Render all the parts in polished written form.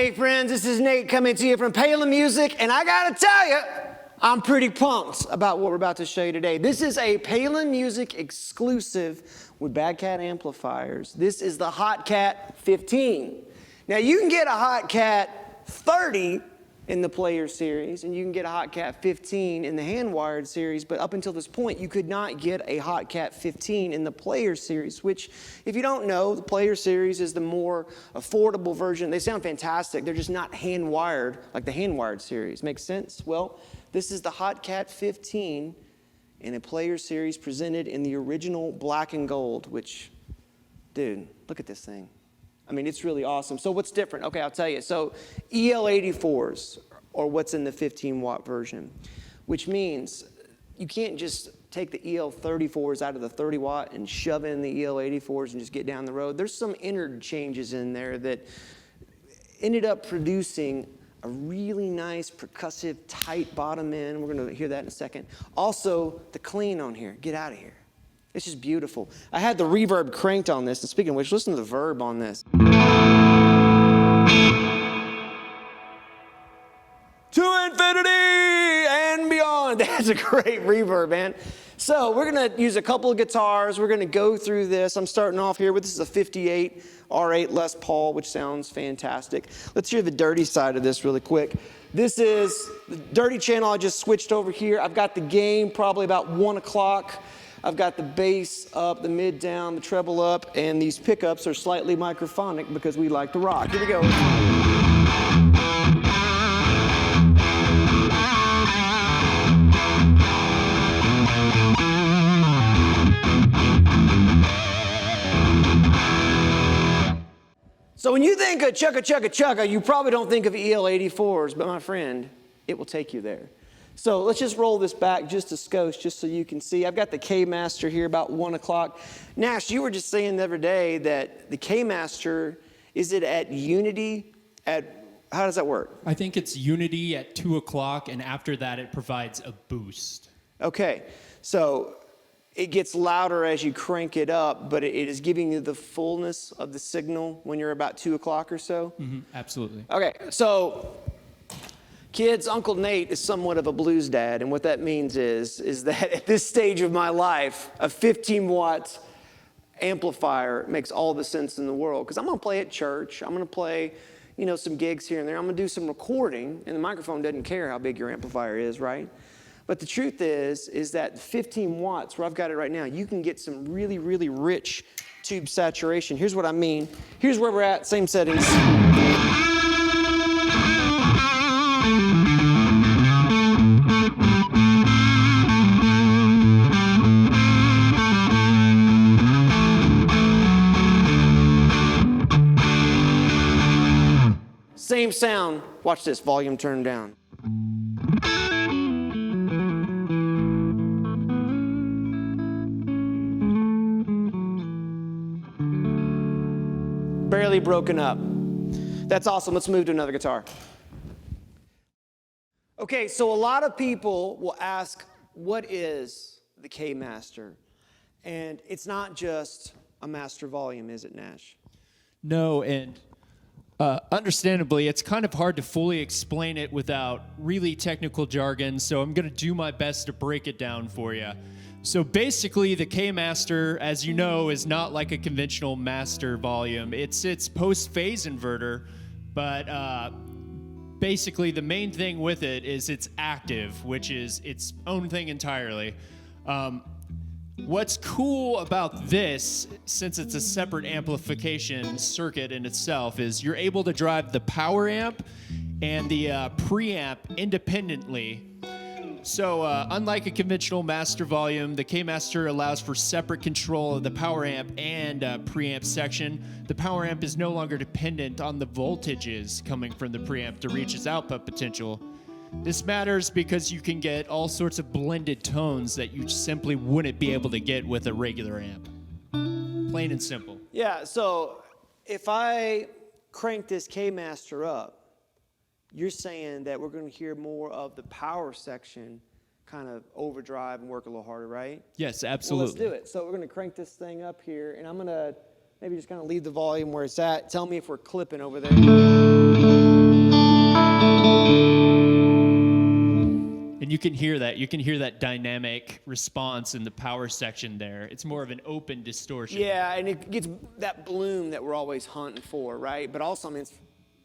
Hey friends, this is Nate coming to you from Palen Music, and I gotta tell you, I'm pretty pumped about what we're about to show you today. This is a Palen Music exclusive with Bad Cat amplifiers. This is the Hot Cat 15. Now you can get a Hot Cat 30 in the Player series, and you can get a Hot Cat 15 in the hand-wired series, but up until this point, you could not get a Hot Cat 15 in the Player series, which, if you don't know, the Player series is the more affordable version. They sound fantastic. They're just not hand-wired like the hand-wired series. Make sense? Well, this is the Hot Cat 15 in a Player series presented in the original black and gold, which, dude, look at this thing. I mean, it's really awesome. So what's different? Okay, I'll tell you. So EL84s, or what's in the 15-watt version, which means you can't just take the EL34s out of the 30-watt and shove in the EL84s and just get down the road. There's some interchanges in there that ended up producing a really nice percussive tight bottom end. We're going to hear that in a second. Also, the clean on here. Get out of here. It's just beautiful. I had the reverb cranked on this, and speaking of which, listen to the verb on this. To infinity and beyond. That's a great reverb, man. So we're going to use a couple of guitars. We're going to go through this. I'm starting off here with, this is a 58 R8 Les Paul, which sounds fantastic. Let's hear the dirty side of this really quick. This is the dirty channel. I just switched over here. I've got the gain probably about 1 o'clock. I've got the bass up, the mid down, the treble up, and these pickups are slightly microphonic because we like to rock. Here we go. So when you think of chugga chugga chugga, you probably don't think of EL84s, but my friend, it will take you there. So let's just roll this back just a skosh, just so you can see. I've got the KMaster here about 1 o'clock. Nash, you were just saying the other day that the KMaster, is it at unity how does that work? I think it's unity at 2 o'clock, and after that it provides a boost. Okay, so it gets louder as you crank it up, but it is giving you the fullness of the signal when you're about 2 o'clock or so? Mm-hmm, absolutely. Okay, so kids, Uncle Nate is somewhat of a blues dad, and what that means is that at this stage of my life, a 15-watt amplifier makes all the sense in the world, because I'm going to play at church, I'm going to play, some gigs here and there, I'm going to do some recording, and the microphone doesn't care how big your amplifier is, right? But the truth is that 15 watts, where I've got it right now, you can get some really, really rich tube saturation. Here's what I mean. Here's where we're at, same settings. Same sound. Watch this, volume turned down. Barely broken up. That's awesome. Let's move to another guitar. Okay, so a lot of people will ask, what is the KMaster? And it's not just a master volume, is it, Nash? No, and understandably, it's kind of hard to fully explain it without really technical jargon, so I'm going to do my best to break it down for you. So basically, the KMaster, as you know, is not like a conventional master volume. It's post-phase inverter, but basically the main thing with it is it's active, which is its own thing entirely. What's cool about this, since it's a separate amplification circuit in itself, is you're able to drive the power amp and the preamp independently. So unlike a conventional master volume, the KMaster allows for separate control of the power amp and preamp section. The power amp is no longer dependent on the voltages coming from the preamp to reach its output potential. This matters because you can get all sorts of blended tones that you simply wouldn't be able to get with a regular amp. Plain and simple. Yeah, so if I crank this KMaster up, you're saying that we're going to hear more of the power section kind of overdrive and work a little harder, right? Yes, absolutely. Well, let's do it. So we're going to crank this thing up here, and I'm going to maybe just kind of leave the volume where it's at. Tell me if we're clipping over there. And you can hear that. You can hear that dynamic response in the power section there. It's more of an open distortion. Yeah, and it gets that bloom that we're always hunting for, right? But also, I mean, it's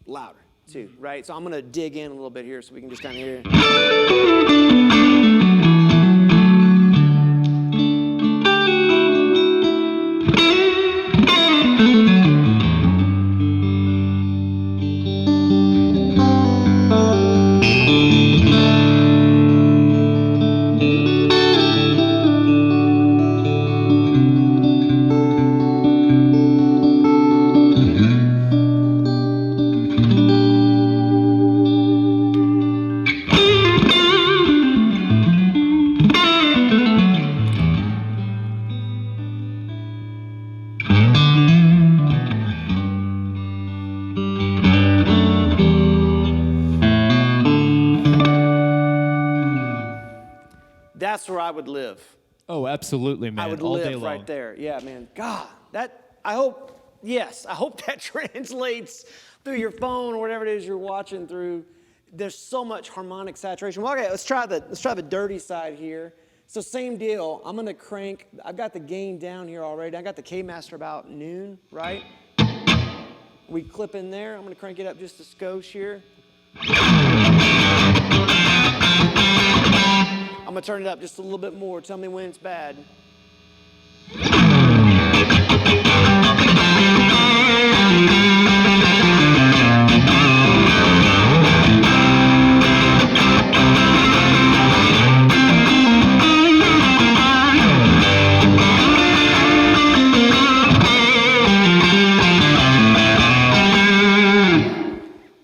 louder too, right? So I'm gonna dig in a little bit here so we can just kind of hear it. That's where I would live. Oh, absolutely, man. I would all live day long. right there. Yeah, man. God, I hope that translates through your phone or whatever it is you're watching through. There's so much harmonic saturation. Well, okay, let's try the dirty side here. So same deal. I'm gonna crank. I've got the gain down here already. I got the KMaster about noon, right? We clip in there. I'm gonna crank it up just a skosh here. I'm gonna turn it up just a little bit more. Tell me when it's bad.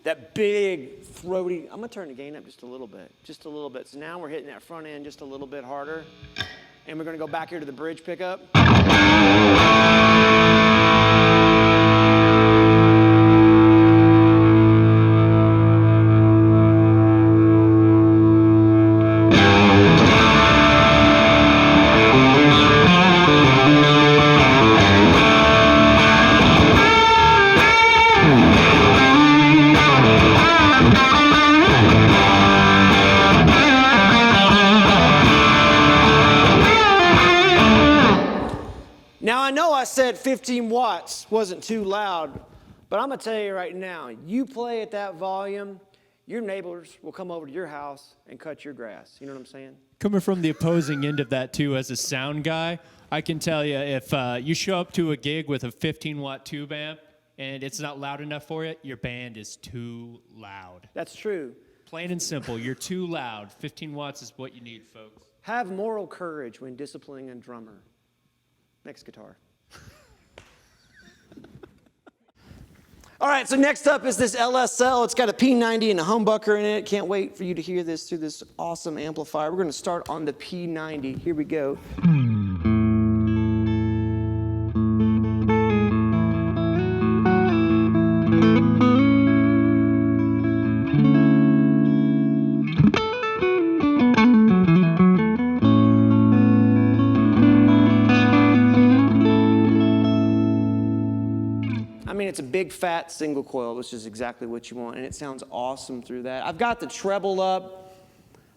That big throaty, I'm gonna turn the gain up just a little bit. So now we're hitting that front end just a little bit harder. And we're gonna go back here to the bridge pickup. Now, I know I said 15 watts wasn't too loud, but I'm going to tell you right now, you play at that volume, your neighbors will come over to your house and cut your grass. You know what I'm saying? Coming from the opposing end of that, too, as a sound guy, I can tell you if you show up to a gig with a 15-watt tube amp and it's not loud enough for you, your band is too loud. That's true. Plain and simple, you're too loud. 15 watts is what you need, folks. Have moral courage when disciplining a drummer. Next guitar. All right, so next up is this LSL. It's got a P90 and a humbucker in it. Can't wait for you to hear this through this awesome amplifier. We're going to start on the P90. Here we go. It's a big fat single coil, which is exactly what you want, and it sounds awesome through that. I've got the treble up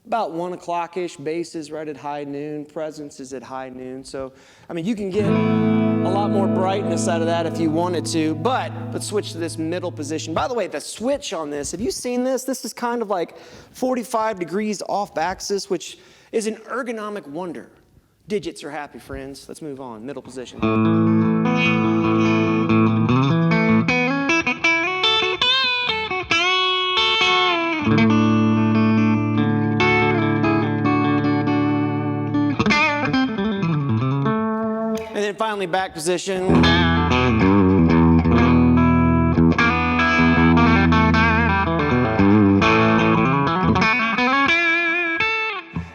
about 1 o'clock-ish. Bass is right at high noon. Presence is at high noon. So, I mean, you can get a lot more brightness out of that if you wanted to, but let's switch to this middle position. By the way, the switch on this, have you seen this? This is kind of like 45 degrees off axis, which is an ergonomic wonder. Digits are happy, friends. Let's move on. Middle position. And then finally, back position.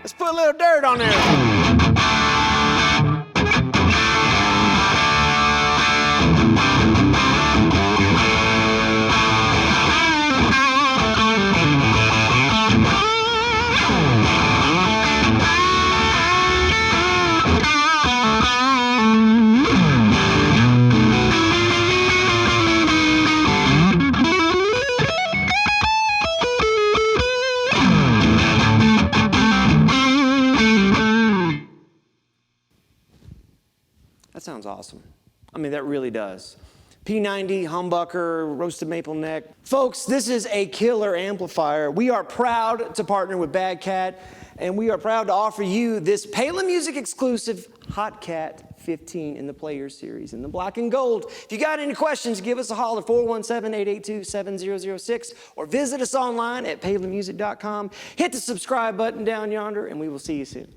Let's put a little dirt on there. sounds awesome. I mean, that really does. P90, humbucker, roasted maple neck. Folks, this is a killer amplifier. We are proud to partner with Bad Cat, and we are proud to offer you this Palen Music exclusive Hot Cat 15 in the Player Series in the black and gold. If you got any questions, give us a holler, 417-882-7006, or visit us online at palenmusic.com. Hit the subscribe button down yonder, and we will see you soon.